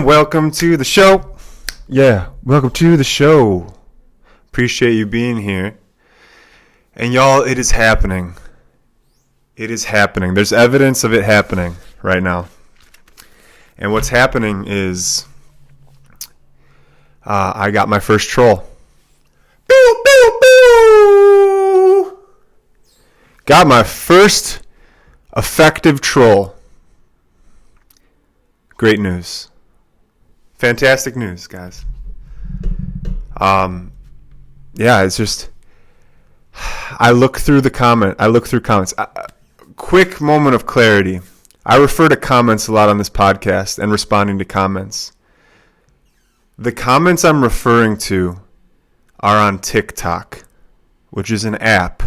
welcome to the show. Yeah, welcome to the show. Appreciate you being here. And y'all, it is happening. It is happening. There's evidence of it happening right now. And what's happening is I got my first troll. Boo, boo, boo! Got my first effective troll. Great news. Fantastic news, guys. Yeah, it's just I look through comments. Quick moment of clarity. I refer to comments a lot on this podcast and responding to comments. The comments I'm referring to are on Tik Tok, which is an app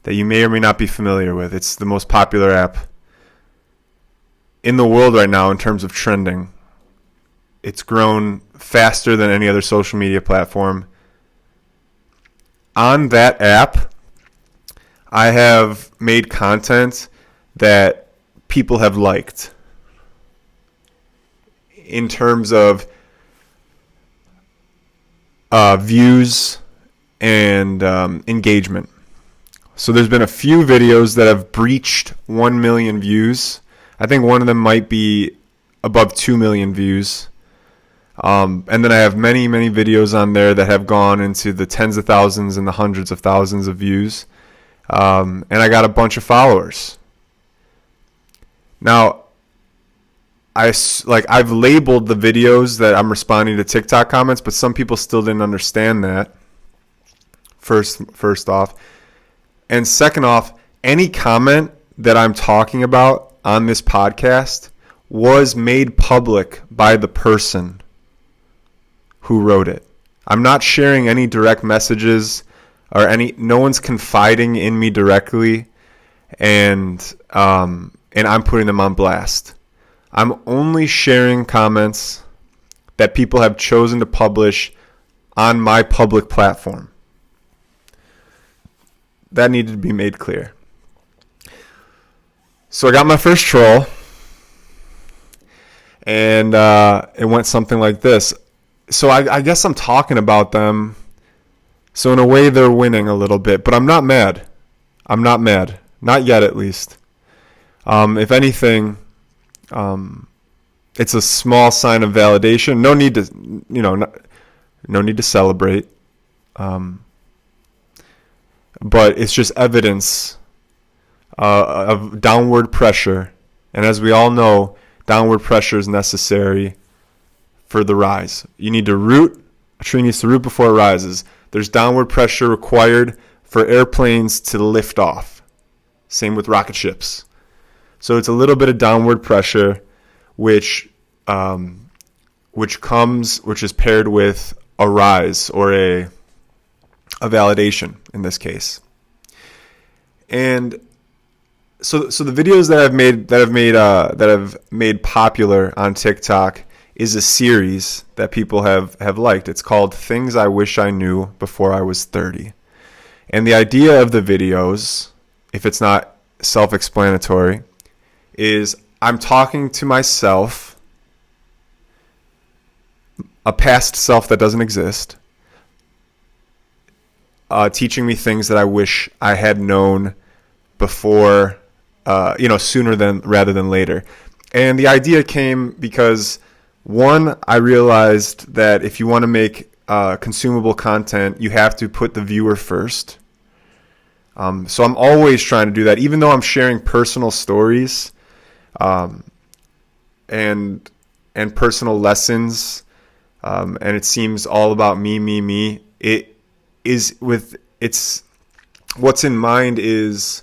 that you may or may not be familiar with. It's the most popular app in the world right now in terms of trending. It's grown faster than any other social media platform. On that app, I have made content that people have liked in terms of views and engagement. So there's been a few videos that have breached 1 million views. I think one of them might be above 2 million views. And then I have many, many videos on there that have gone into the tens of thousands and the hundreds of thousands of views. And I got a bunch of followers. Now, I've labeled the videos that I'm responding to TikTok comments, but some people still didn't understand that. First off. And second off, any comment that I'm talking about on this podcast was made public by the person who wrote it. I'm not sharing any direct messages or no one's confiding in me directly, and I'm putting them on blast. I'm only sharing comments that people have chosen to publish on my public platform. That needed to be made clear. So I got my first troll, and it went something like this. So I guess I'm talking about them. So in a way, they're winning a little bit, but I'm not mad. Not yet, at least. If anything, it's a small sign of validation. No need to, no need to celebrate. But it's just evidence of downward pressure. And as we all know, downward pressure is necessary for the rise. You need to root. A tree needs to root before it rises. There's downward pressure required for airplanes to lift off. Same with rocket ships. So it's a little bit of downward pressure, which is paired with a rise or a validation in this case. And so the videos that have made popular on TikTok is a series that people have liked. It's called Things I Wish I Knew Before I Was 30. And the idea of the videos, if it's not self-explanatory, is I'm talking to myself, a past self that doesn't exist, teaching me things that I wish I had known before, sooner rather than later. And the idea came because, one, I realized that if you want to make consumable content, you have to put the viewer first. So I'm always trying to do that, even though I'm sharing personal stories and personal lessons, and it seems all about me. What's in mind is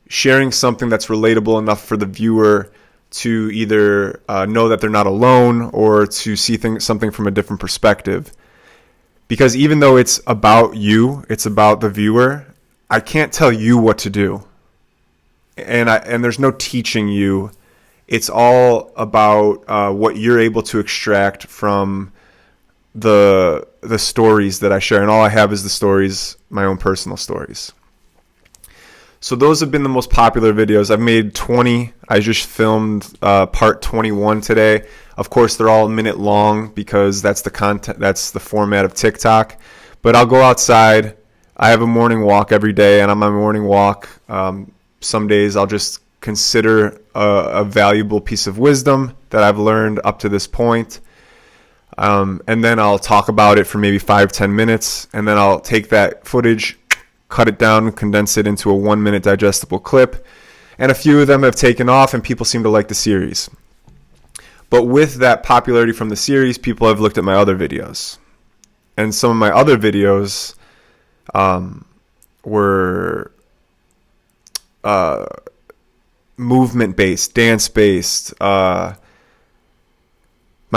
sharing something that's relatable enough for the viewer to either know that they're not alone or to see something from a different perspective. Because even though it's about you, it's about the viewer, I can't tell you what to do. And there's no teaching you. It's all about what you're able to extract from the stories that I share. And all I have is the stories, my own personal stories. So those have been the most popular videos. I've made 20. I just filmed part 21 today. Of course, they're all a minute long because that's the content, that's the format of TikTok. But I'll go outside. I have a morning walk every day, and on my morning walk, some days I'll just consider a valuable piece of wisdom that I've learned up to this point. And then I'll talk about it for maybe 5-10 minutes, and then I'll take that footage, cut it down, condense it into a 1-minute digestible clip. And a few of them have taken off, and people seem to like the series. But with that popularity from the series, people have looked at my other videos. And some of my other videos were movement-based, dance-based, my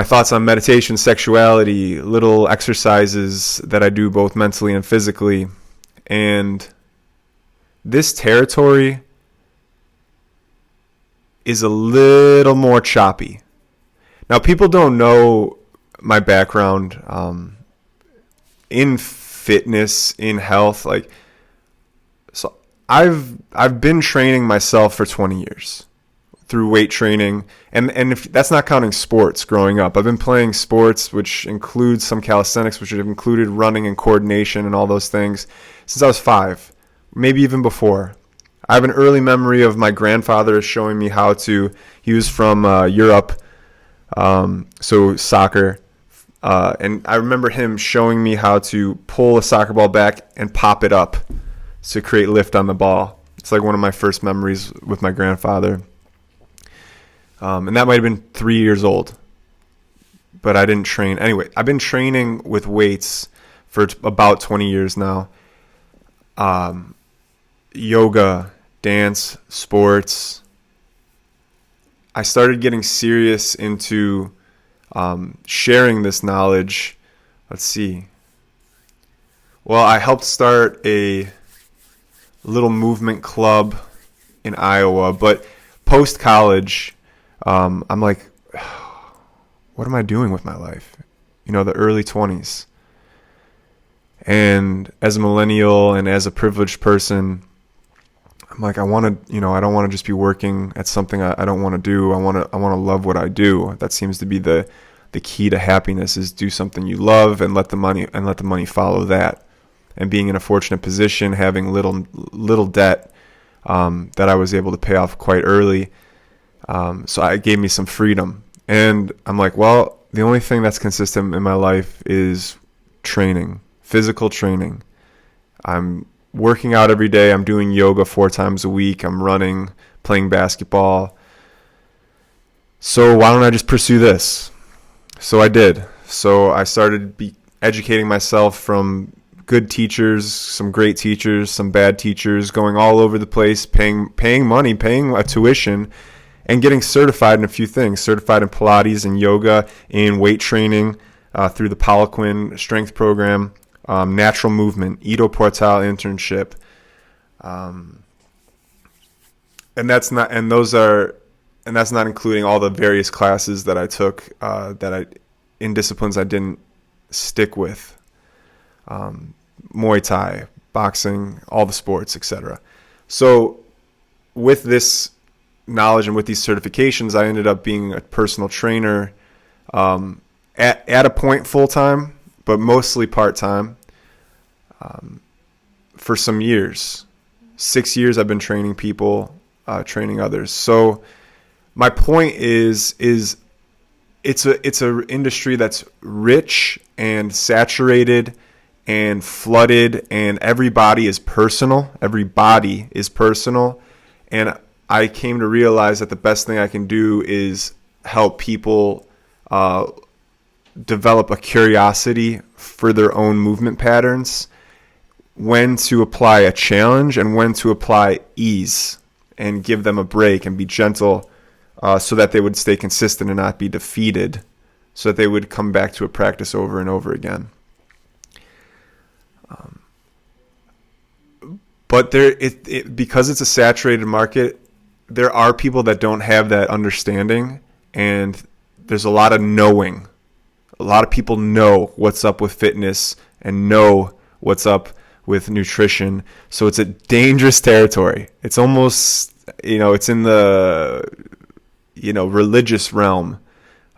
thoughts on meditation, sexuality, little exercises that I do both mentally and physically. And this territory is a little more choppy. Now, people don't know my background in fitness, in health. So I've been training myself for 20 years through weight training, and if that's not counting sports growing up. I've been playing sports, which includes some calisthenics, which have included running and coordination and all those things, since I was 5, maybe even before. I have an early memory of my grandfather showing me how to, he was from Europe, so soccer, and I remember him showing me how to pull a soccer ball back and pop it up to create lift on the ball. It's like one of my first memories with my grandfather. And that might have been 3 years old, but I didn't train. Anyway, I've been training with weights for about 20 years now. Yoga, dance, sports. I started getting serious into sharing this knowledge. Let's see. Well, I helped start a little movement club in Iowa, but post-college, I'm like, what am I doing with my life? The early 20s. And as a millennial and as a privileged person, I'm like, I want to, I don't want to just be working at something I don't want to do. I want to love what I do. That seems to be the key to happiness, is do something you love and let the money follow that. And being in a fortunate position, having little debt that I was able to pay off quite early. So it gave me some freedom. And I'm like, well, the only thing that's consistent in my life is training, physical training. I'm working out every day. I'm doing yoga 4 times a week. I'm running, playing basketball. So why don't I just pursue this? So I did. So I started educating myself from good teachers, some great teachers, some bad teachers, going all over the place, paying money, paying a tuition, and getting certified in a few things. Certified in Pilates and yoga, in weight training through the Poliquin strength program, natural movement, Ido Portal internship, and that's not including all the various classes that I took in disciplines I didn't stick with, Muay Thai, boxing, all the sports, etc. So with this knowledge and with these certifications, I ended up being a personal trainer at a point full-time, but mostly part-time for some years. 6 years I've been training people, training others. So my point is it's a industry that's rich and saturated and flooded, and everybody is personal. And I came to realize that the best thing I can do is help people develop a curiosity for their own movement patterns, when to apply a challenge and when to apply ease, and give them a break and be gentle, so that they would stay consistent and not be defeated, so that they would come back to a practice over and over again. But because it's a saturated market, there are people that don't have that understanding, and there's a lot of knowing. A lot of people know what's up with fitness and know what's up with nutrition. So it's a dangerous territory. It's almost, it's in the, religious realm.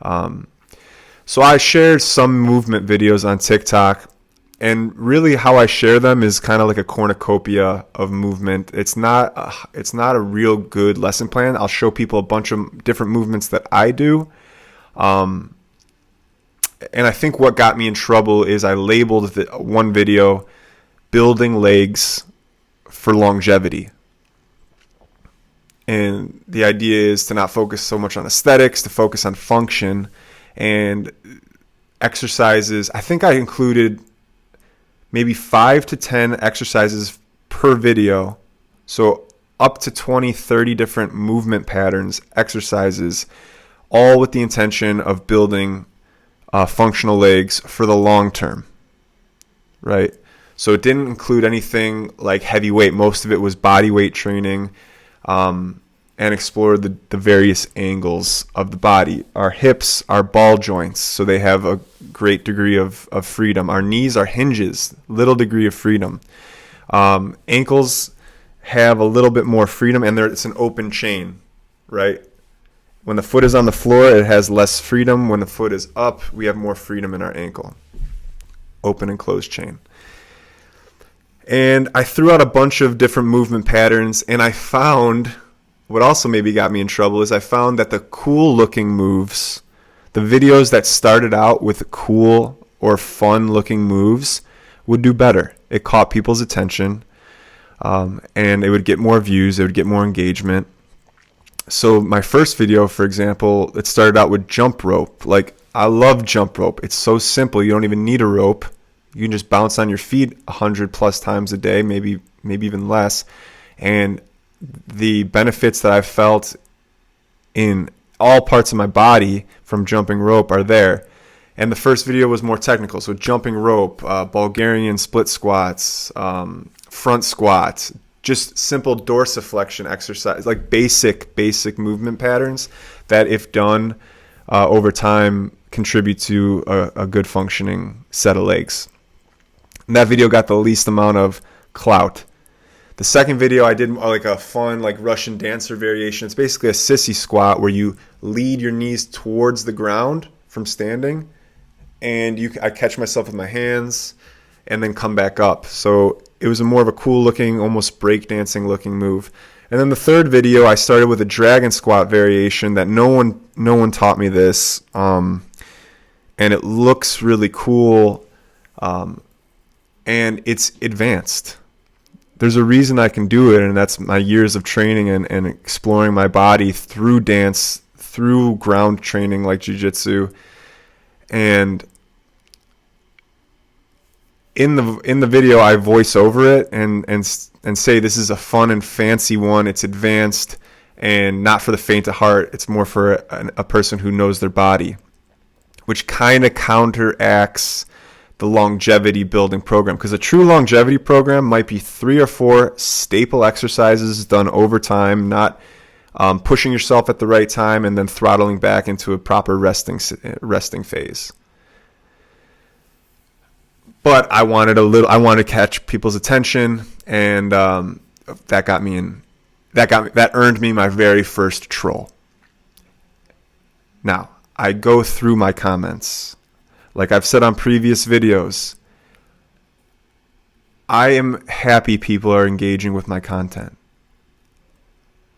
So I shared some movement videos on TikTok, and really how I share them is kind of like a cornucopia of movement. It's not a real good lesson plan. I'll show people a bunch of different movements that I do. And I think what got me in trouble is I labeled one video building legs for longevity. And the idea is to not focus so much on aesthetics, to focus on function and exercises. I think I included maybe 5 to 10 exercises per video. So up to 20, 30 different movement patterns, exercises, all with the intention of building functional legs for the long term, right? So it didn't include anything like heavy weight. Most of it was body weight training, and explored the various angles of the body. Our hips are ball joints, so they have a great degree of freedom. Our knees are hinges, little degree of freedom. Ankles have a little bit more freedom, and it's an open chain, right? When the foot is on the floor, it has less freedom. When the foot is up, we have more freedom in our ankle. Open and closed chain. And I threw out a bunch of different movement patterns, and I found, what also maybe got me in trouble is I found that the cool looking moves, the videos that started out with cool or fun looking moves would do better. It caught people's attention, and it would get more views, it would get more engagement. So my first video, for example, it started out with jump rope. Like, I love jump rope. It's so simple. You don't even need a rope. You can just bounce on your feet 100 plus times a day, maybe even less. And the benefits that I've felt in all parts of my body from jumping rope are there. And the first video was more technical. So jumping rope, Bulgarian split squats, front squats, just simple dorsiflexion exercise, like basic movement patterns that, if done over time, contribute to a good functioning set of legs. And that video got the least amount of clout. The second video I did like a fun like Russian dancer variation. It's basically a sissy squat where you lead your knees towards the ground from standing, and I catch myself with my hands and then come back up. So it was more of a cool looking, almost breakdancing looking move. And then the third video, I started with a dragon squat variation that no one taught me this, and it looks really cool, and it's advanced. There's a reason I can do it, and that's my years of training and exploring my body through dance, through ground training like jiu-jitsu. And in the video, I voice over it and say this is a fun and fancy one. It's advanced and not for the faint of heart. It's more for a person who knows their body, which kind of counteracts the longevity building program, because a true longevity program might be 3 or 4 staple exercises done over time, not pushing yourself at the right time and then throttling back into a proper resting phase. But I wanted to catch people's attention, and that earned me my very first troll. Now, I go through my comments. Like I've said on previous videos, I am happy people are engaging with my content.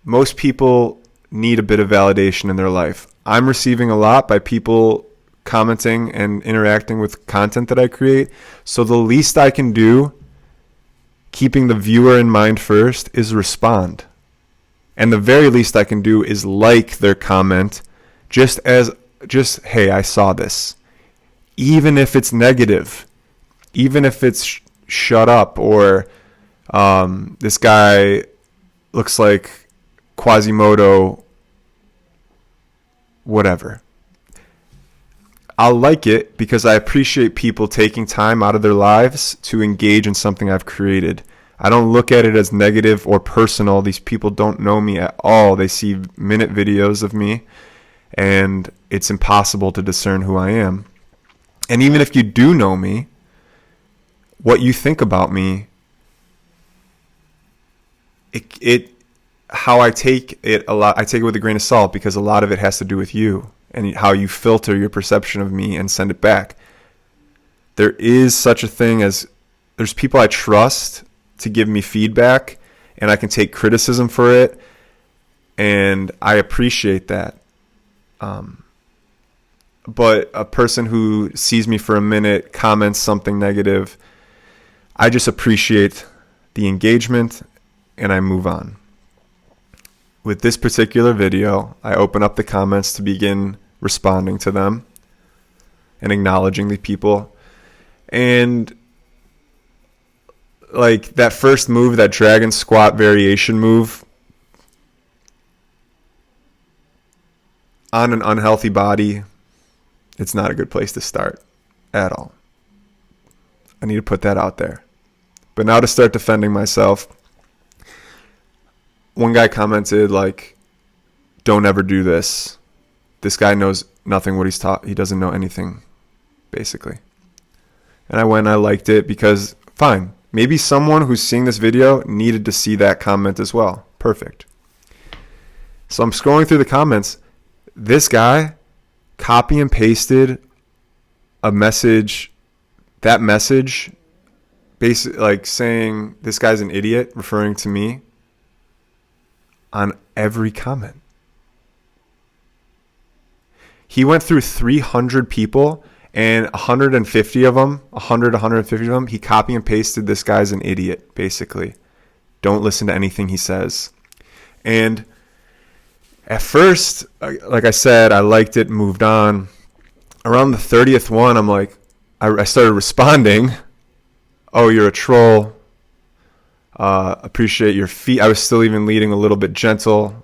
Most people need a bit of validation in their life. I'm receiving a lot by people commenting and interacting with content that I create. So the least I can do, keeping the viewer in mind first, is respond. And the very least I can do is like their comment, just hey, I saw this. Even if it's negative, even if it's shut up, or this guy looks like Quasimodo, whatever. I'll like it because I appreciate people taking time out of their lives to engage in something I've created. I don't look at it as negative or personal. These people don't know me at all. They see minute videos of me, and it's impossible to discern who I am. And even if you do know me, what you think about me how I take it I take it with a grain of salt, because a lot of it has to do with you and how you filter your perception of me and send it back. There is such a thing as, there's people I trust to give me feedback, and I can take criticism for it, and I appreciate that. But a person who sees me for a minute, comments something negative, I just appreciate the engagement and I move on. With this particular video, I open up the comments to begin responding to them and acknowledging the people. And like that first move, that dragon squat variation move on an unhealthy body, it's not a good place to start at all. I need to put that out there. But now to start defending myself, one guy commented like, don't ever do this. This guy knows nothing what he's taught. He doesn't know anything, basically. And I went and I liked it because, fine, maybe someone who's seeing this video needed to see that comment as well. Perfect. So I'm scrolling through the comments. This guy copy and pasted a message, that message, basically like saying this guy's an idiot, referring to me, on every comment. He went through 300 people, and 150 of them, 150 of them, he copy and pasted this guy's an idiot, basically. Don't listen to anything he says. And at first, like I said, I liked it, moved on. Around the 30th one, I'm like, I started responding. Oh, you're a troll. Appreciate your feet. I was still even leading a little bit gentle.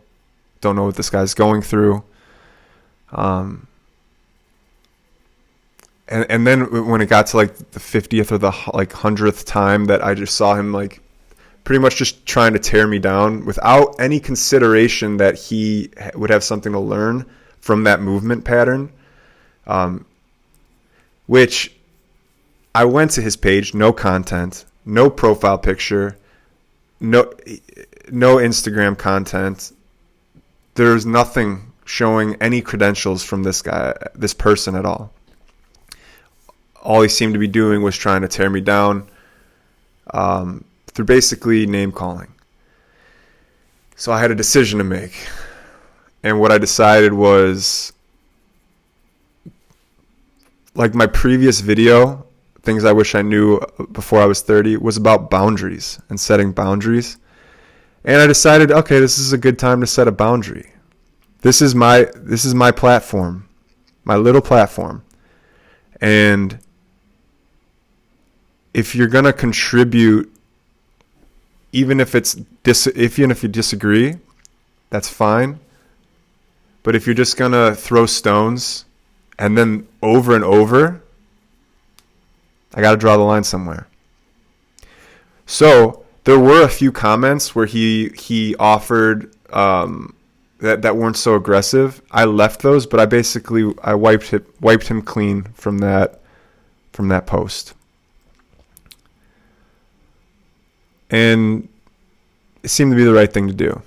Don't know what this guy's going through. And then when it got to like the 50th or the like 100th time that I just saw him like pretty much just trying to tear me down without any consideration that he would have something to learn from that movement pattern, which I went to his page, no content, no profile picture, no Instagram content. There's nothing showing any credentials from this guy, this person at all. All he seemed to be doing was trying to tear me down through basically name calling. So I had a decision to make. And what I decided was, like my previous video, things I wish I knew before I was 30, was about boundaries and setting boundaries. And I decided, okay, this is a good time to set a boundary. This is my platform, my little platform. And if you're going to contribute, even if you disagree, that's fine. But if you're just going to throw stones and then over and over, I got to draw the line somewhere. So there were a few comments where he offered that weren't so aggressive. I left those, but I wiped him clean from that post. And it seemed to be the right thing to do.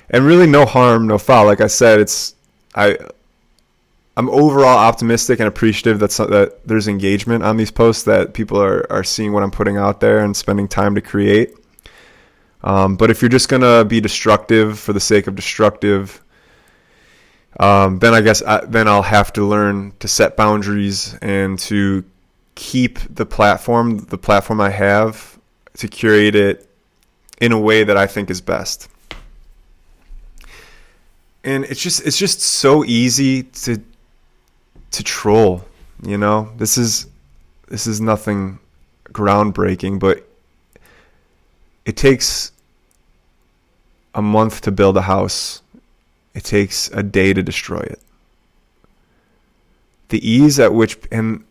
And really no harm, no foul. Like I said, I'm overall optimistic and appreciative that there's engagement on these posts, that people are seeing what I'm putting out there and spending time to create. But if you're just going to be destructive for the sake of destructive, then I guess I'll have to learn to set boundaries and to keep the platform I have, to curate it in a way that I think is best. And it's just so easy to troll, you know. This is nothing groundbreaking, but it takes a month to build a house. It takes a day to destroy it. The ease at which and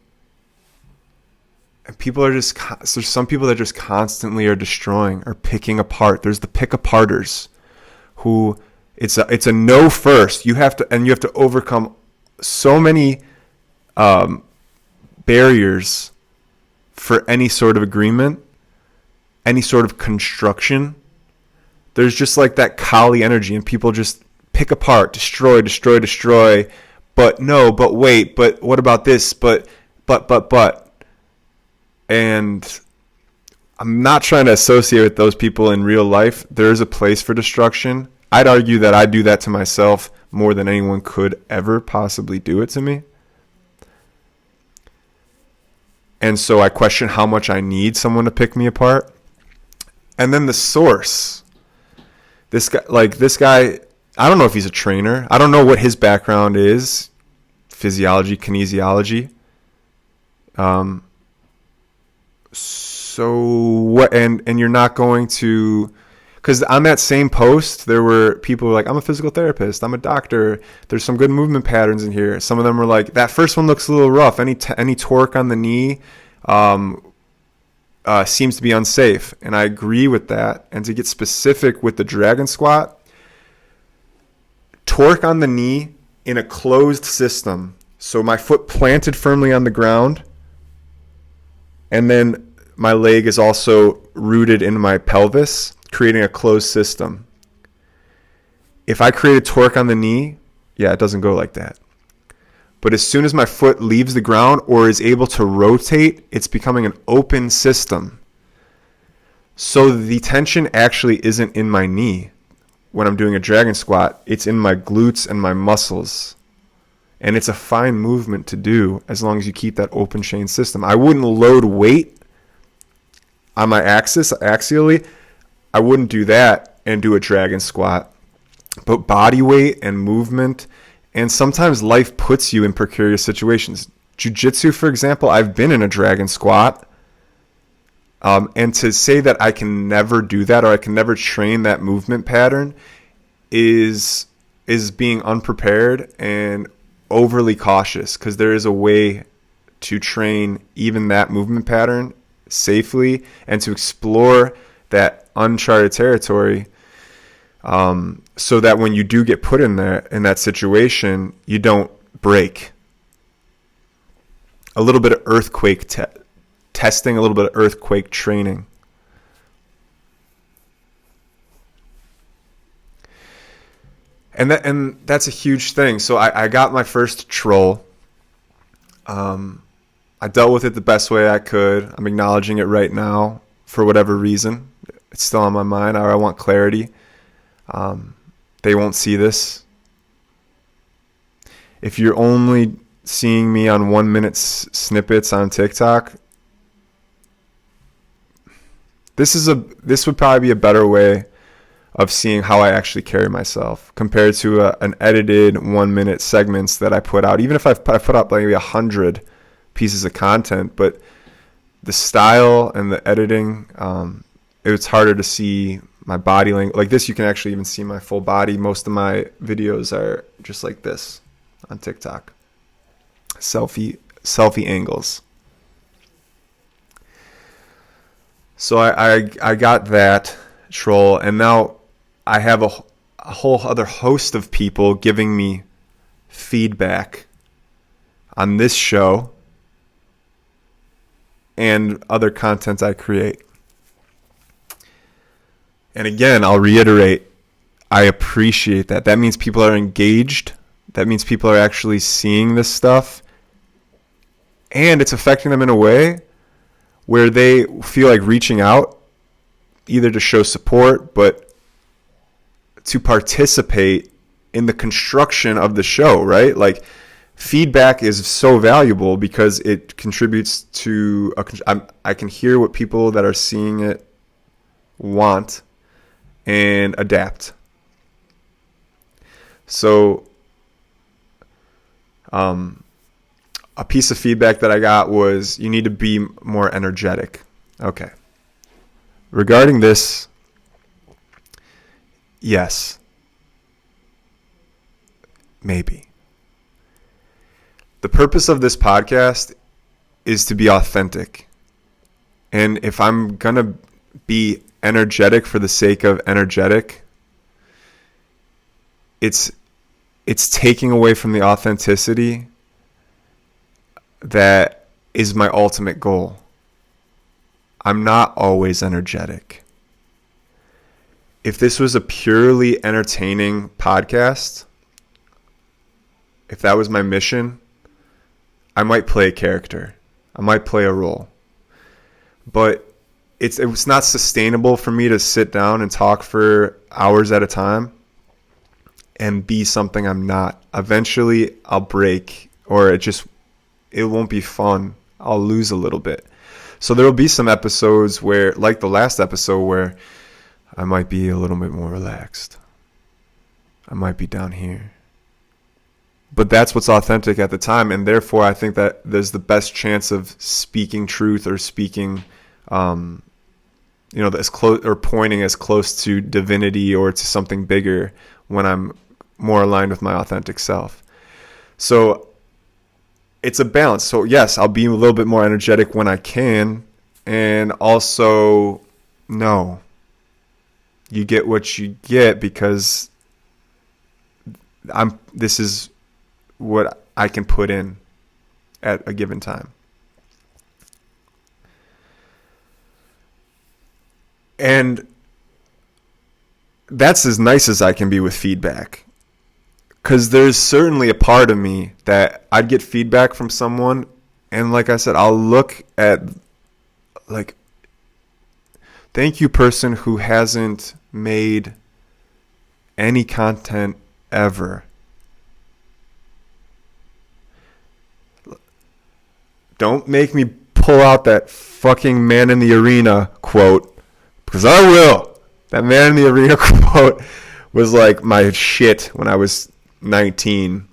people are just, there's some people that just constantly are destroying or picking apart. There's the pick-aparters who it's a no first. You have to overcome so many barriers for any sort of agreement. any sort of construction, there's just like that Kali energy, and people just pick apart, destroy, destroy, destroy. But no, but wait, but what about this? But. And I'm not trying to associate with those people in real life. There is a place for destruction. I'd argue that I do that to myself more than anyone could ever possibly do it to me. And so I question how much I need someone to pick me apart. And then the source. This guy, I don't know if he's a trainer. I don't know what his background is. Physiology, kinesiology. So what? And you're not going to, because on that same post, there were people who were like, I'm a physical therapist, I'm a doctor, there's some good movement patterns in here. Some of them were like, that first one looks a little rough. Any torque on the knee seems to be unsafe. And I agree with that. And to get specific with the dragon squat, torque on the knee in a closed system. So my foot planted firmly on the ground, and then my leg is also rooted in my pelvis, creating a closed system. If I create a torque on the knee, yeah, it doesn't go like that. But as soon as my foot leaves the ground or is able to rotate, it's becoming an open system. So the tension actually isn't in my knee when I'm doing a dragon squat. It's in my glutes and my muscles. And it's a fine movement to do as long as you keep that open chain system. I wouldn't load weight on my axis, axially. I wouldn't do that and do a dragon squat. But body weight and movement, and sometimes life puts you in precarious situations. Jiu-jitsu, for example, I've been in a dragon squat. And to say that I can never do that or I can never train that movement pattern is being unprepared and overly cautious, because there is a way to train even that movement pattern safely and to explore that uncharted territory, so that when you do get put in that situation, you don't break. A little bit of earthquake testing, a little bit of earthquake training. And that's a huge thing. So I got my first troll. I dealt with it the best way I could. I'm acknowledging it right now for whatever reason. It's still on my mind, or I want clarity. They won't see this. If you're only seeing me on 1 minute snippets on TikTok, this would probably be a better way of seeing how I actually carry myself compared to an edited 1 minute segments that I put out. Even if I put up maybe 100 pieces of content, but the style and the editing, it's harder to see my body language. Like this, you can actually even see my full body. Most of my videos are just like this on TikTok. Selfie angles. So I got that troll, and now I have a whole other host of people giving me feedback on this show and other content I create. And again, I'll reiterate, I appreciate that. That means people are engaged. That means people are actually seeing this stuff. And it's affecting them in a way where they feel like reaching out, either to show support, but to participate in the construction of the show, right? Like, feedback is so valuable because it contributes to I can hear what people that are seeing it want and adapt. So a piece of feedback that I got was, you need to be more energetic. Okay. Regarding this, yes. Maybe. The purpose of this podcast is to be authentic. And if I'm going to be energetic for the sake of energetic, it's taking away from the authenticity that is my ultimate goal. I'm not always energetic. If this was a purely entertaining podcast, if that was my mission, I might play a character. I might play a role. But it's not sustainable for me to sit down and talk for hours at a time and be something I'm not. Eventually, I'll break, or it won't be fun. I'll lose a little bit. So there will be some episodes where, like the last episode, where I might be a little bit more relaxed. I might be down here. But that's what's authentic at the time, and therefore I think that there's the best chance of speaking truth or speaking, as close or pointing as close to divinity or to something bigger when I'm more aligned with my authentic self. So it's a balance. So yes, I'll be a little bit more energetic when I can, and also no. You get what you get because this is what I can put in at a given time. And that's as nice as I can be with feedback. Because there's certainly a part of me that I'd get feedback from someone, and like I said, I'll look at, like, thank you, person who hasn't made any content ever. Don't make me pull out that fucking man in the arena quote, because I will. That man in the arena quote was like my shit when I was 19.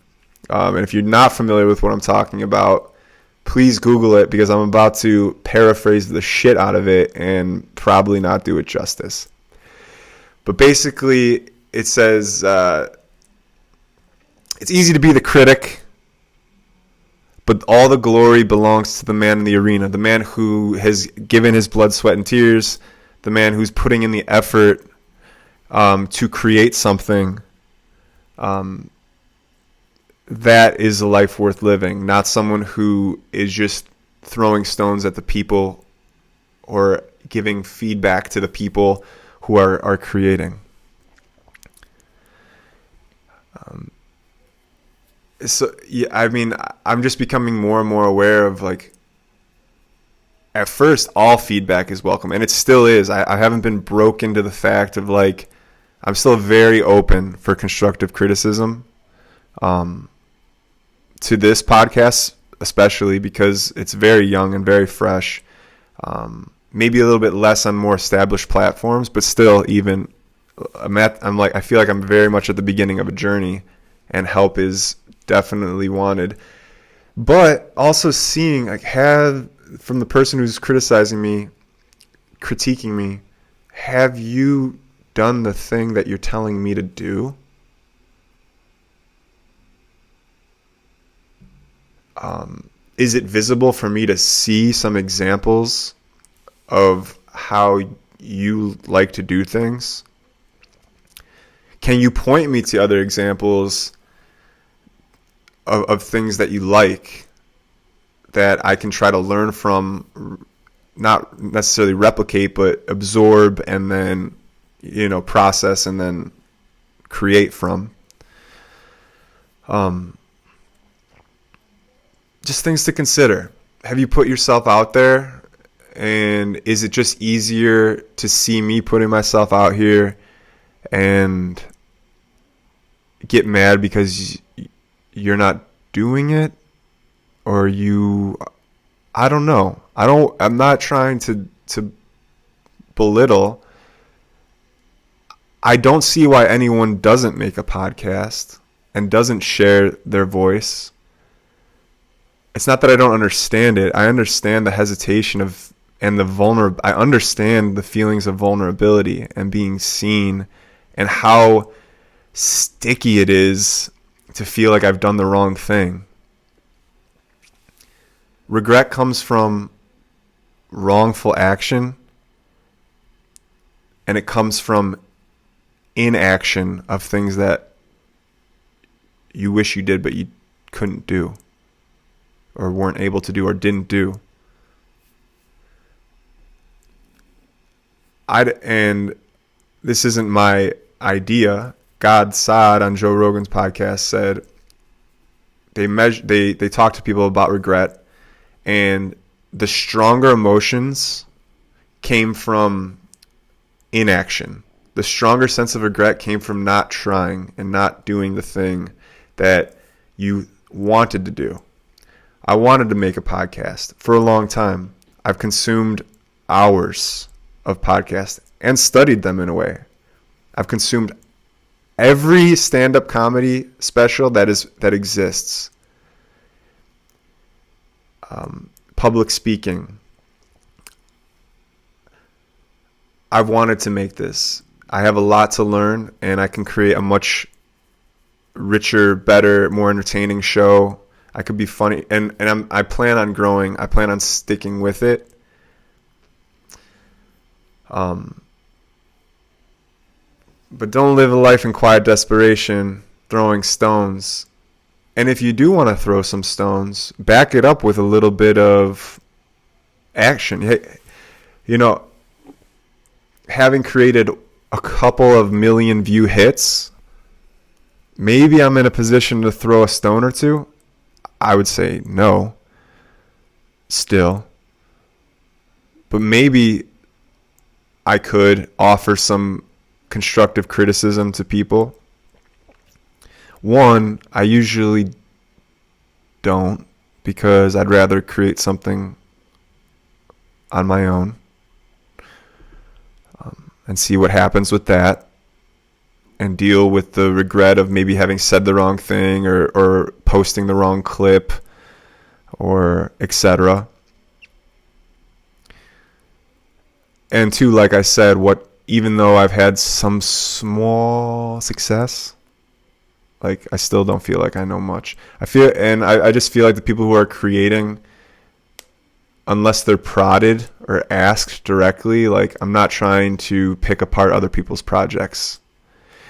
And if you're not familiar with what I'm talking about, please Google it, because I'm about to paraphrase the shit out of it and probably not do it justice. But basically, it says, it's easy to be the critic, but all the glory belongs to the man in the arena, the man who has given his blood, sweat, and tears, the man who's putting in the effort to create something. That is a life worth living, not someone who is just throwing stones at the people or giving feedback to the people who are creating. So yeah, I mean, I'm just becoming more and more aware of, like, at first all feedback is welcome, and it still is. I haven't been broke into the fact of, like, I'm still very open for constructive criticism to this podcast, especially because it's very young and very fresh. Maybe a little bit less on more established platforms, but still, even I feel like I'm very much at the beginning of a journey, and help is definitely wanted. But also seeing, like, from the person who's critiquing me, have you done the thing that you're telling me to do? Is it visible for me to see some examples of how you like to do things? Can you point me to other examples of things that you like that I can try to learn from, not necessarily replicate, but absorb and then, process and then create from? Just things to consider. Have you put yourself out there? And is it just easier to see me putting myself out here and get mad because you're not doing it? Or I don't know. I'm not trying to belittle. I don't see why anyone doesn't make a podcast and doesn't share their voice. It's not that I don't understand it. I understand the hesitation and the I understand the feelings of vulnerability and being seen, and how sticky it is to feel like I've done the wrong thing. Regret comes from wrongful action, and it comes from inaction of things that you wish you did but you couldn't do, or weren't able to do, or didn't do. And this isn't my idea. God Saad on Joe Rogan's podcast said they talk to people about regret, and the stronger emotions came from inaction. The stronger sense of regret came from not trying and not doing the thing that you wanted to do. I wanted to make a podcast for a long time. I've consumed hours of podcasts and studied them in a way. I've consumed every stand-up comedy special that exists. Public speaking. I've wanted to make this. I have a lot to learn, and I can create a much richer, better, more entertaining show. I could be funny, and I plan on growing. I plan on sticking with it. But don't live a life in quiet desperation, throwing stones. And if you do want to throw some stones, back it up with a little bit of action. You know, having created a couple of million view hits, maybe I'm in a position to throw a stone or two. I would say no, still. But maybe I could offer some constructive criticism to people. One, I usually don't, because I'd rather create something on my own and see what happens with that, and deal with the regret of maybe having said the wrong thing or posting the wrong clip or etc. And two, like I said, even though I've had some small success, like, I still don't feel like I know much. I just feel like the people who are creating, unless they're prodded or asked directly, like, I'm not trying to pick apart other people's projects.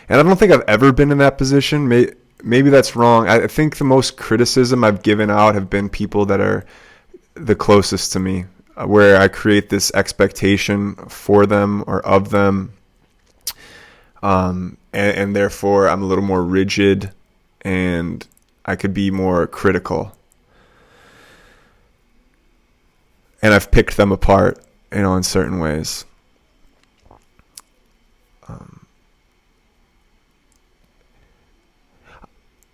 And I don't think I've ever been in that position. Maybe that's wrong. I think the most criticism I've given out have been people that are the closest to me, where I create this expectation for them or of them. And therefore I'm a little more rigid, and I could be more critical. And I've picked them apart, in certain ways.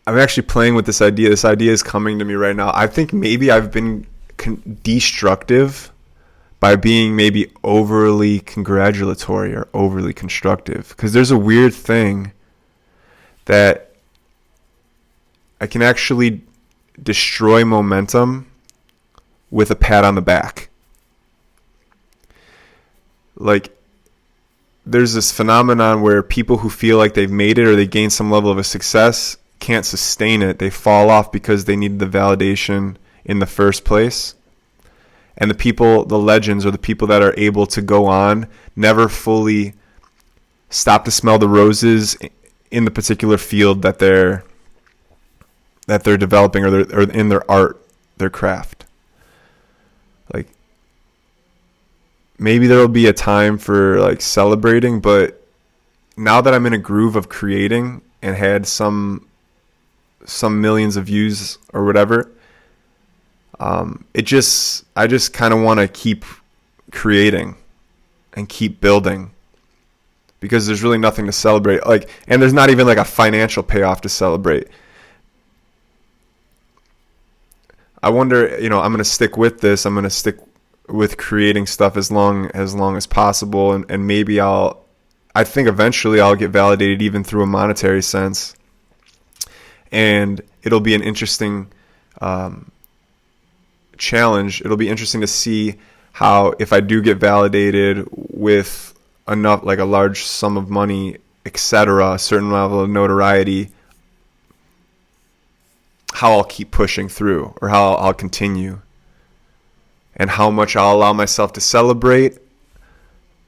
I'm actually playing with this idea. This idea is coming to me right now. I think maybe I've been destructive by being maybe overly congratulatory or overly constructive. Because there's a weird thing that I can actually destroy momentum with a pat on the back. Like, there's this phenomenon where people who feel like they've made it or they gain some level of a success can't sustain it. They fall off because they needed the validation in the first place. And the legends, or the people that are able to go on, never fully stop to smell the roses in the particular field that they're developing, or in their art, their craft. Like, maybe there'll be a time for like celebrating, but now that I'm in a groove of creating and had some millions of views or whatever, I just kind of want to keep creating and keep building, because there's really nothing to celebrate. And there's not even like a financial payoff to celebrate. I wonder, I'm going to stick with this. I'm going to stick with creating stuff as long as possible. And maybe I think eventually I'll get validated even through a monetary sense. And it'll be an interesting challenge. It'll be interesting to see how, if I do get validated with enough, like a large sum of money, etc., a certain level of notoriety, how I'll keep pushing through, or how I'll continue, and how much I'll allow myself to celebrate,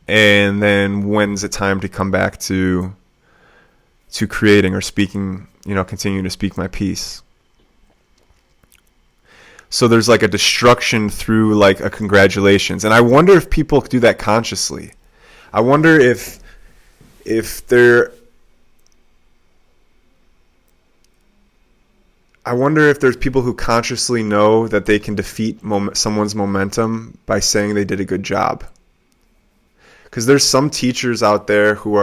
and then when's it time to come back to creating or speaking, continuing to speak my piece. So there's like a destruction through like a congratulations. And I wonder if people do that consciously. I wonder if there. I wonder if there's people who consciously know that they can defeat someone's momentum by saying they did a good job. Because there's some teachers out there who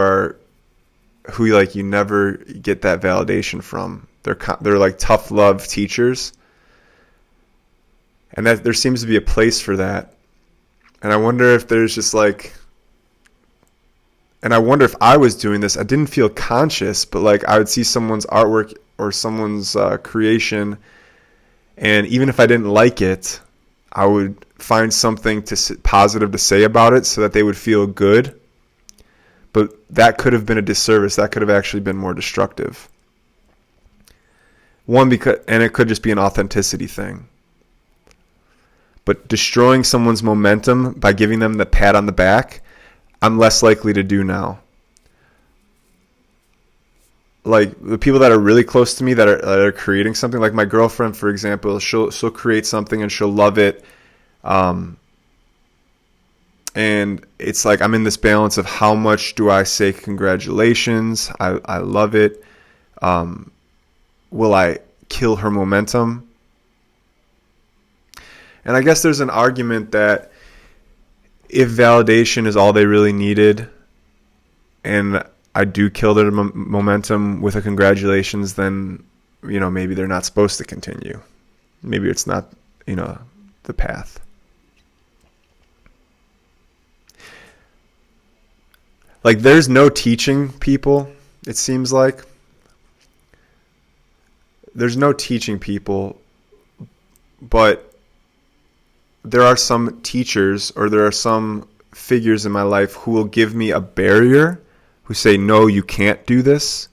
like you never get that validation from. They're like tough love teachers, and that there seems to be a place for that. And I wonder if there's just like, and I wonder if I was doing this, I didn't feel conscious, but like I would see someone's artwork or someone's creation, and even if I didn't like it, I would find something positive to say about it so that they would feel good. But that could have been a disservice. That could have actually been more destructive. And it could just be an authenticity thing. But destroying someone's momentum by giving them the pat on the back, I'm less likely to do now. Like the people that are really close to me that are creating something, like my girlfriend, for example, she'll create something and she'll love it. And it's like I'm in this balance of how much do I say congratulations, I love it. Will I kill her momentum? And I guess there's an argument that if validation is all they really needed, and I do kill their momentum with a congratulations, then, maybe they're not supposed to continue. Maybe it's not, the path. Like, there's no teaching people, it seems like. There's no teaching people, but there are some teachers or there are some figures in my life who will give me a barrier, who say, no, you can't do this.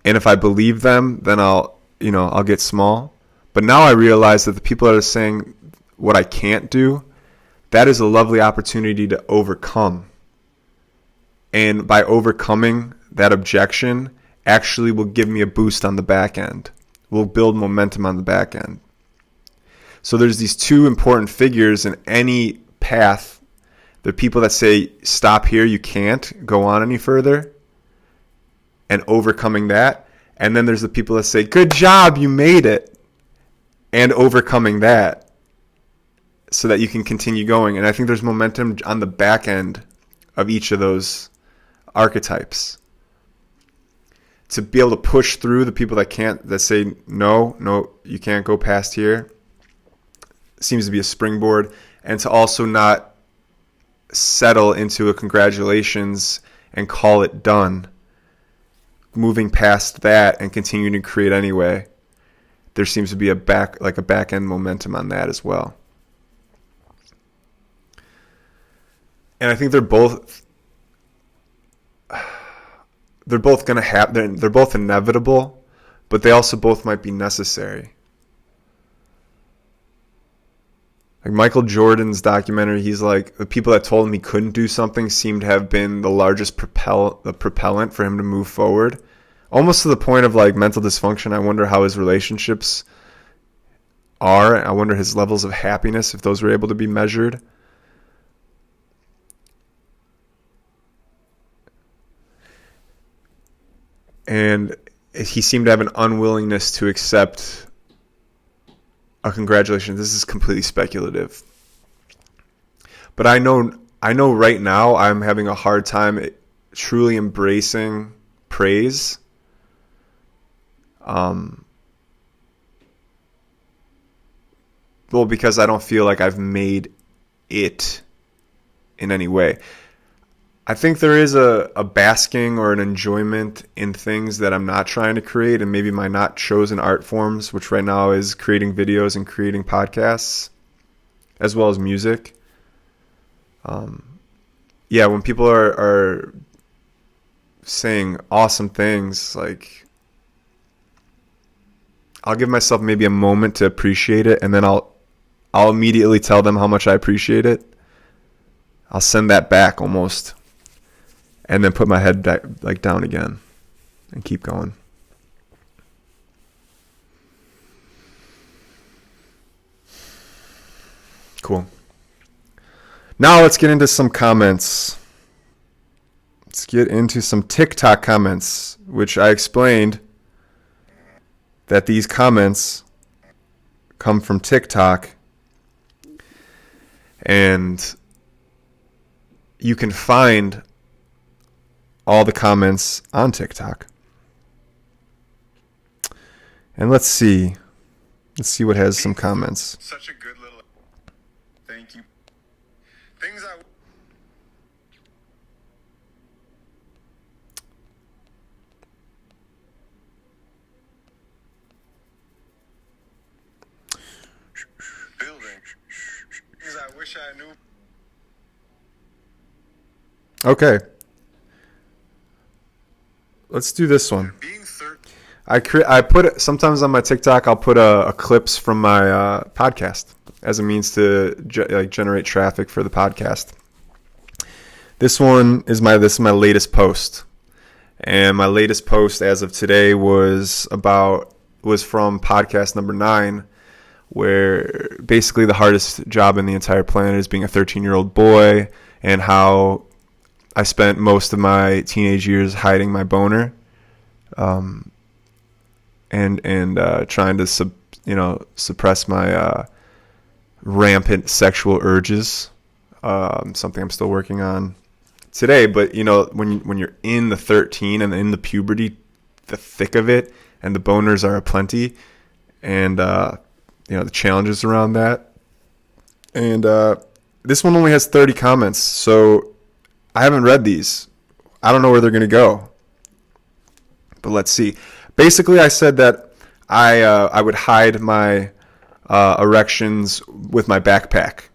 And if I believe them, then I'll get small. But now I realize that the people that are saying what I can't do, that is a lovely opportunity to overcome. And by overcoming that objection, actually will give me a boost on the back end. Will build momentum on the back end. So there's these two important figures in any path. The people that say, stop here, you can't go on any further, and overcoming that. And then there's the people that say, good job, you made it, and overcoming that so that you can continue going. And I think there's momentum on the back end of each of those archetypes. To be able to push through the people that say, no, you can't go past here, seems to be a springboard. And to also not settle into a congratulations and call it done. Moving past that and continuing to create anyway. There seems to be a back end momentum on that as well. And I think they're both going to happen. They're both inevitable, but they also both might be necessary. Like Michael Jordan's documentary, he's like, the people that told him he couldn't do something seemed to have been the largest propellant for him to move forward. Almost to the point of like mental dysfunction. I wonder how his relationships are. I wonder his levels of happiness, if those were able to be measured. And he seemed to have an unwillingness to accept a congratulations. This is completely speculative. But I know right now I'm having a hard time truly embracing praise. Well, because I don't feel like I've made it in any way. I think there is a basking or an enjoyment in things that I'm not trying to create, and maybe my not chosen art forms, which right now is creating videos and creating podcasts, as well as music. When people are saying awesome things, like, I'll give myself maybe a moment to appreciate it, and then I'll immediately tell them how much I appreciate it. I'll send that back almost. And then put my head back, like, down again and keep going. Cool. Now let's get into some comments. get into some TikTok comments, which I explained that these comments come from TikTok, and you can find all the comments on TikTok. And let's see what has some comments. Such a good little thank you. Things I building. Things I wish I knew. Okay. Let's do this one. Being 13. I put it sometimes on my TikTok. I'll put a clips from my podcast as a means to generate traffic for the podcast. This is my latest post, and my latest post as of today was from podcast number 9, where basically the hardest job in the entire planet is being a 13-year-old boy, and how I spent most of my teenage years hiding my boner. And trying to suppress my rampant sexual urges, something I'm still working on today. But when you're in the 13 and in the puberty, the thick of it, and the boners are aplenty, and the challenges around that. And this one only has 30 comments, so I haven't read these. I don't know where they're going to go, but let's see. Basically, I said that I would hide my erections with my backpack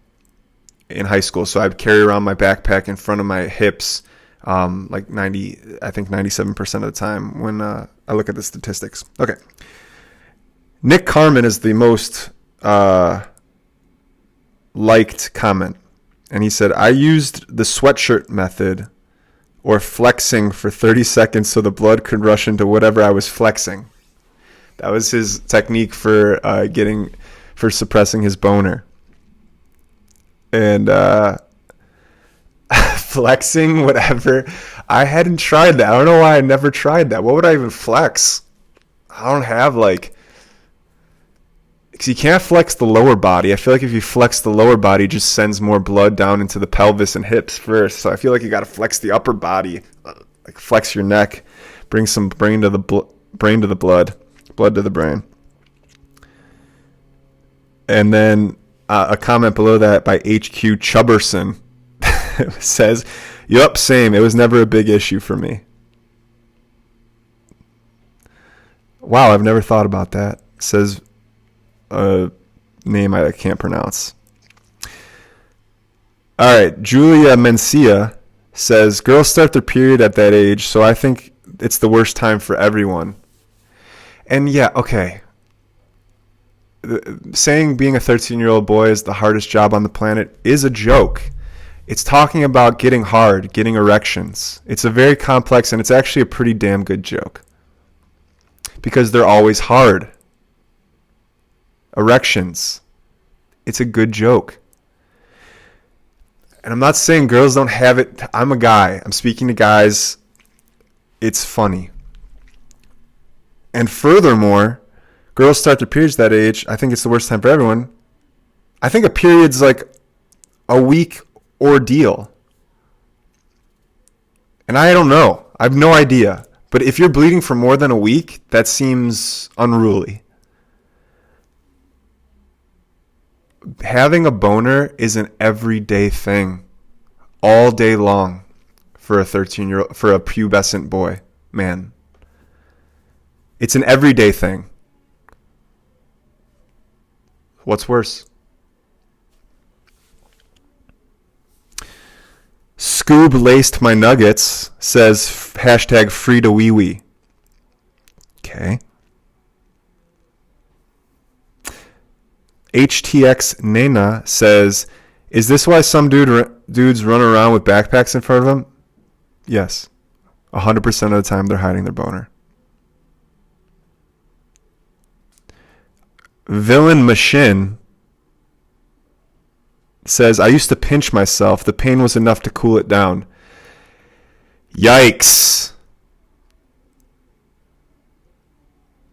in high school. So I'd carry around my backpack in front of my hips, I think 97% of the time when I look at the statistics. Okay. Nick Carmen is the most liked comment. And he said, I used the sweatshirt method, or flexing, for 30 seconds so the blood could rush into whatever I was flexing. That was his technique for suppressing his boner. And flexing, whatever. I hadn't tried that. I don't know why I never tried that. What would I even flex? I don't have because you can't flex the lower body. I feel like if you flex the lower body, it just sends more blood down into the pelvis and hips first. So I feel like you got to flex the upper body, like flex your neck, bring some brain to the blood to the brain. And then a comment below that by HQ Chubberson says, "Yup, same. It was never a big issue for me." Wow, I've never thought about that. Says a name I can't pronounce. All right, Julia Mencia says, girls start their period at that age, so I think it's the worst time for everyone. And yeah, okay. Saying being a 13-year-old boy is the hardest job on the planet is a joke. It's talking about getting hard, getting erections. It's a very complex, and it's actually a pretty damn good joke. Because they're always hard. Erections. It's a good joke. And I'm not saying girls don't have it. I'm a guy. I'm speaking to guys. It's funny. And furthermore, girls start their periods that age. I think it's the worst time for everyone. I think a period's like a week ordeal. And I don't know. I have no idea. But if you're bleeding for more than a week, that seems unruly. Having a boner is an everyday thing, all day long, for a pubescent boy, man. It's an everyday thing. What's worse? Scoob laced my nuggets says hashtag free to wee wee. Okay. HTX Nena says, is this why some dudes run around with backpacks in front of them? Yes. 100% of the time they're hiding their boner. Villain Machine says, I used to pinch myself. The pain was enough to cool it down. Yikes.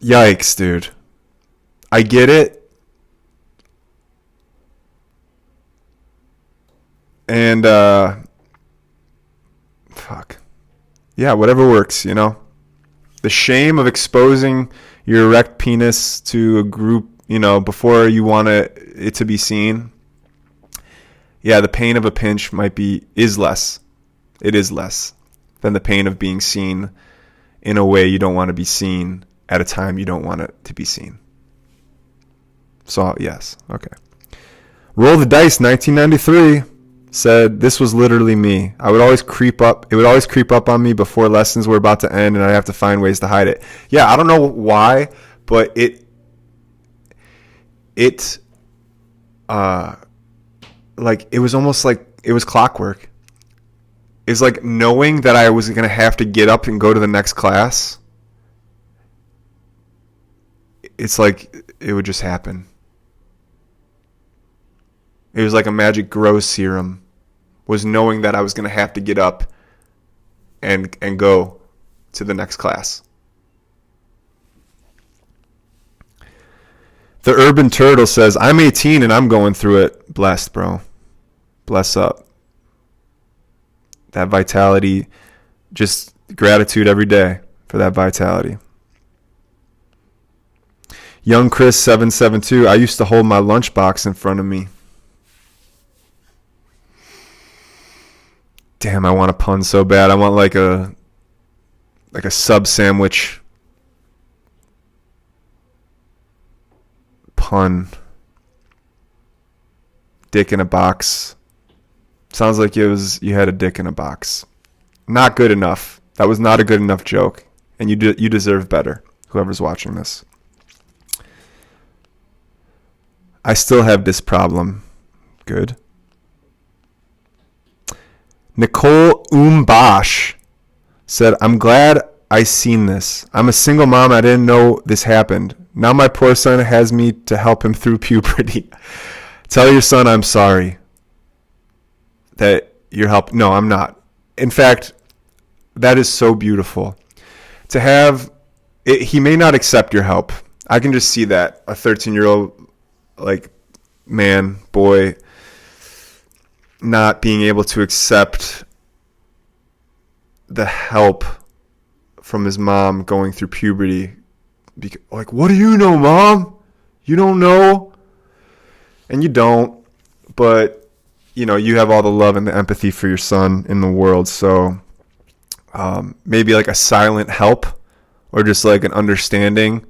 Yikes, dude. I get it. And, fuck. Yeah, whatever works, you know? The shame of exposing your erect penis to a group, you know, before you want it to be seen. Yeah, the pain of a pinch is less. It is less than the pain of being seen in a way you don't want to be seen at a time you don't want it to be seen. So, yes. Okay. Roll the Dice 1993 said, this was literally me. It would always creep up on me before lessons were about to end, and I'd have to find ways to hide it. Yeah, I don't know why, but it was almost like it was clockwork. It's like knowing that I was going to have to get up and go to the next class. It's like it would just happen. It was like a magic grow serum, was knowing that I was going to have to get up and go to the next class. The Urban Turtle says, I'm 18 and I'm going through it. Blessed, bro. Bless up. That vitality, just gratitude every day for that vitality. Young Chris 772, I used to hold my lunchbox in front of me. Damn, I want a pun so bad. I want like a sub sandwich pun. Dick in a box. Sounds like you had a dick in a box. Not good enough. That was not a good enough joke, and you deserve better. Whoever's watching this. I still have this problem. Good. Nicole Bosch said, I'm glad I seen this. I'm a single mom. I didn't know this happened. Now my poor son has me to help him through puberty. Tell your son I'm sorry that you're helping. No, I'm not. In fact, that is so beautiful. To have, he may not accept your help. I can just see that. A 13-year-old, like, man, boy, not being able to accept the help from his mom going through puberty. Like, what do you know, Mom? You don't know? And you don't, but, you know, you have all the love and the empathy for your son in the world, so maybe like a silent help or just like an understanding.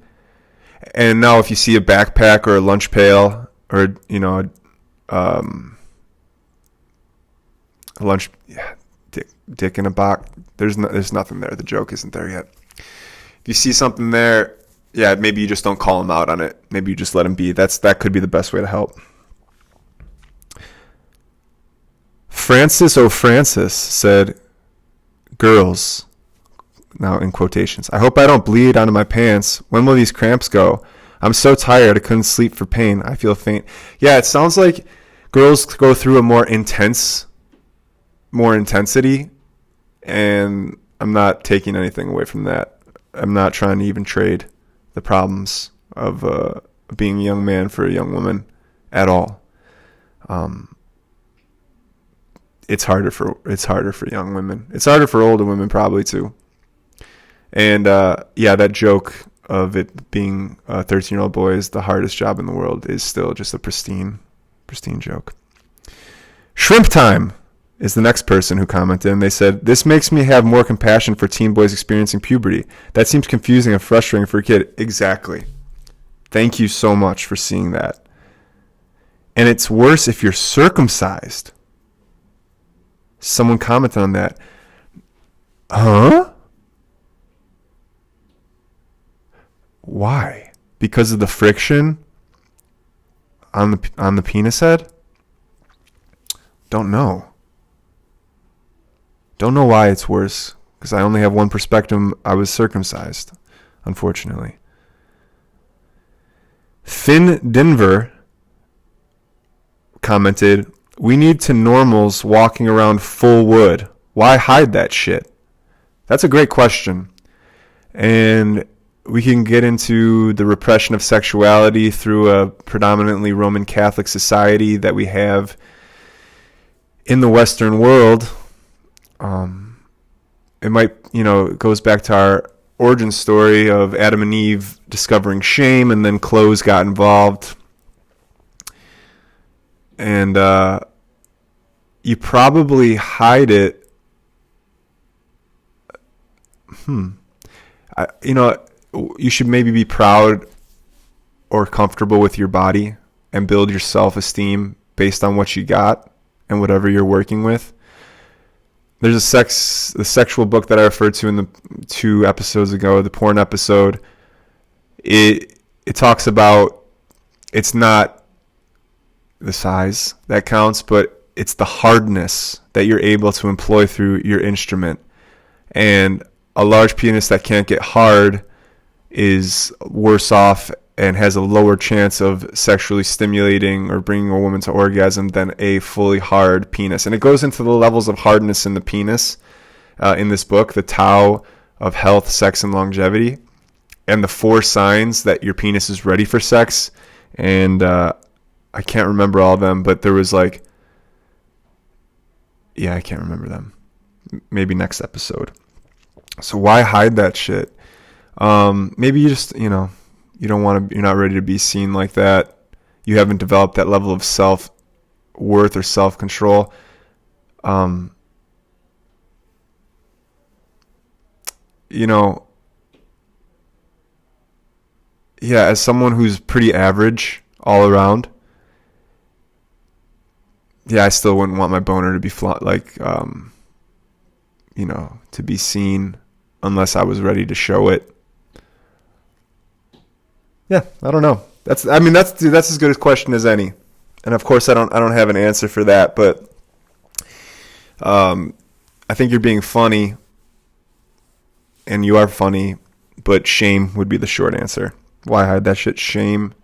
And now if you see a backpack or a lunch pail or, you know, a lunch, yeah, dick in a box. There's nothing there. The joke isn't there yet. If you see something there, yeah, maybe you just don't call him out on it. Maybe you just let him be. That could be the best way to help. Francis O'Francis said, girls, now in quotations, I hope I don't bleed onto my pants. When will these cramps go? I'm so tired I couldn't sleep for pain. I feel faint. Yeah, it sounds like girls go through a more intensity, and I'm not taking anything away from that. I'm not trying to even trade the problems of being a young man for a young woman at all. It's harder for young women. It's harder for older women probably too. And yeah, that joke of it being a 13-year-old boy is the hardest job in the world is still just a pristine joke. Shrimp Time is the next person who commented, and they said, this makes me have more compassion for teen boys experiencing puberty. That seems confusing and frustrating for a kid. Exactly. Thank you so much for seeing that. And it's worse if you're circumcised. Someone commented on that. Huh? Why? Because of the friction on the penis head? Don't know. Don't know why it's worse, because I only have one perspective. I was circumcised, unfortunately. Finn Denver commented, we need to normals walking around full wood. Why hide that shit? That's a great question. And we can get into the repression of sexuality through a predominantly Roman Catholic society that we have in the Western world. It might, it goes back to our origin story of Adam and Eve discovering shame, and then clothes got involved. And you probably hide it. You should maybe be proud or comfortable with your body and build your self-esteem based on what you got and whatever you're working with. There's the sexual book that I referred to in the 2 episodes ago, the porn episode. It talks about it's not the size that counts, but it's the hardness that you're able to employ through your instrument. And a large penis that can't get hard is worse off and has a lower chance of sexually stimulating or bringing a woman to orgasm than a fully hard penis. And it goes into the levels of hardness in the penis in this book, the Tao of health, sex, and longevity, and the 4 signs that your penis is ready for sex. And I can't remember all of them, but there was I can't remember them. Maybe next episode. So why hide that shit? Maybe you just, you don't want to, you're not ready to be seen like that. You haven't developed that level of self-worth or self-control. As someone who's pretty average all around, I still wouldn't want my boner to be to be seen unless I was ready to show it. Yeah, I don't know. That's as good a question as any. And of course I don't have an answer for that, but I think you're being funny, and you are funny, but shame would be the short answer. Why hide that shit? Shame.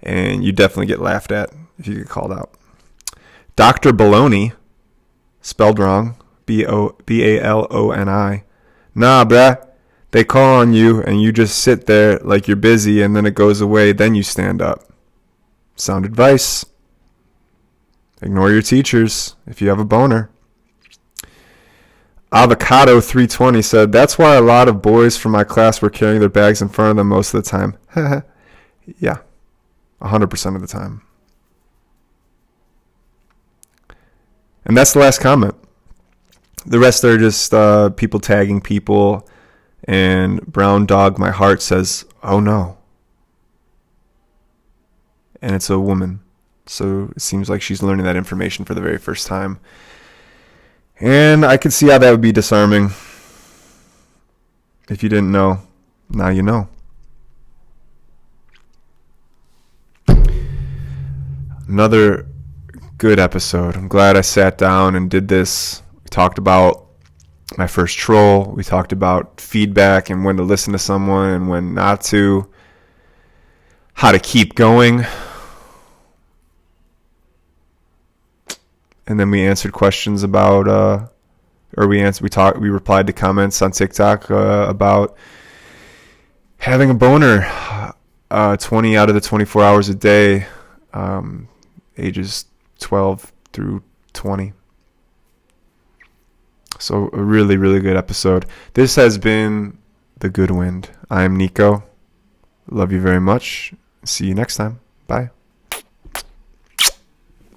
And you definitely get laughed at if you get called out. Dr. Baloney, spelled wrong, Baloni. Nah, bruh. They call on you and you just sit there like you're busy, and then it goes away, then you stand up. Sound advice. Ignore your teachers if you have a boner. Avocado 320 said, that's why a lot of boys from my class were carrying their bags in front of them most of the time. Yeah, 100% of the time. And that's the last comment. The rest are just people tagging people. And Brown Dog My Heart says, oh no. And it's a woman. So it seems like she's learning that information for the very first time. And I could see how that would be disarming. If you didn't know, now you know. Another good episode. I'm glad I sat down and did this. We talked about my first troll. We talked about feedback and when to listen to someone and when not to. How to keep going. And then we answered questions about we replied to comments on TikTok about having a boner 20 out of the 24 hours a day, ages 12 through 20. So a really, really good episode. This has been the Goodwind. I'm Niko. Love you very much. See you next time. Bye.